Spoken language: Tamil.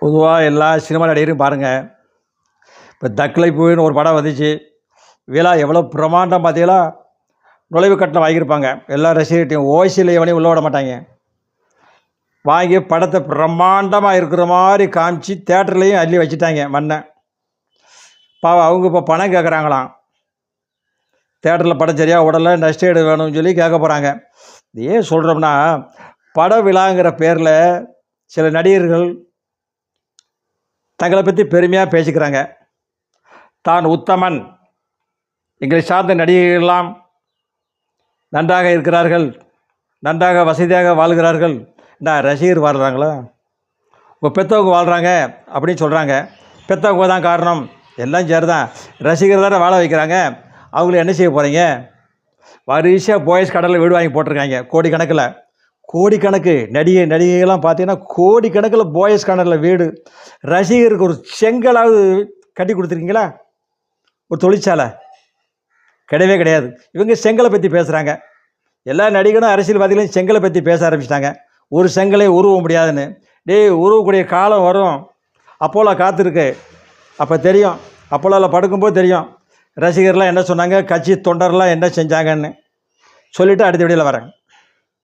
பொதுவாக எல்லா சினிமா நடிகரையும் பாருங்கள். இப்போ தக்கலை பூவின்னு ஒரு படம் வந்துச்சு. விழா எவ்வளோ பிரமாண்டம் பார்த்தீங்களா? நுழைவு கட்டணம் வாங்கியிருப்பாங்க எல்லா ரசிகர்கிட்டையும். ஓசியில் எவனையும் உள்ள விட மாட்டாங்க. வாங்கி படத்தை பிரம்மாண்டமாக இருக்கிற மாதிரி காமிச்சு தேட்டர்லேயும் அள்ளி வச்சுட்டாங்க மண்ணை. பாவம் அவங்க இப்போ பணம் கேட்குறாங்களாம். தேட்டரில் படம் சரியாக உடலை நஷ்டஈடு வேணும்னு சொல்லி கேட்க போகிறாங்க. இது ஏன் சொல்கிறோம்னா, பட விழாங்கிற பேரில் சில நடிகர்கள் தங்களை பற்றி பெருமையாக பேசிக்கிறாங்க. தான் உத்தமன், எங்களை சார்ந்த நடிகர்களெல்லாம் நன்றாக இருக்கிறார்கள், நன்றாக வசதியாக வாழ்கிறார்கள். நான் ரசிகர் வாழ்கிறாங்களா? உங்கள் பெற்றவங்க வாழ்கிறாங்க அப்படின்னு சொல்கிறாங்க. பெற்றவங்க தான் காரணம், எல்லாம் சரி தான். ரசிகர் தானே வாழ வைக்கிறாங்க. அவங்கள என்ன செய்ய போகிறீங்க? வரிசையாக போயஸ் கடலில் வீடு வாங்கி போட்டிருக்காங்க. கோடிக்கணக்கில், கோடிக்கணக்கு நடிகைகள்லாம் பார்த்தீங்கன்னா கோடிக்கணக்கில் போயஸ் கடலில் வீடு. ரசிகருக்கு ஒரு செங்கலாவது கட்டி கொடுத்துருக்கீங்களா? ஒரு தொழிற்சாலை கிடையவே கிடையாது. இவங்க செங்கலை பற்றி பேசுகிறாங்க. எல்லா நடிகரும் அரசியல்வாதிகளையும் செங்கலை பற்றி பேச ஆரம்பிச்சிட்டாங்க. ஒரு செங்கலை உருவ முடியாதுன்னு. உருவக்கூடிய காலம் வரும். அப்போலாம் காத்திருக்கு. அப்போ தெரியும். அப்போலாம் படுக்கும்போது தெரியும் ரசிகர்லாம் என்ன சொன்னாங்க, கட்சி தொண்டர்லாம் என்ன செஞ்சாங்கன்னு சொல்லிவிட்டு அடுத்த வீடியோவில் வரேன்.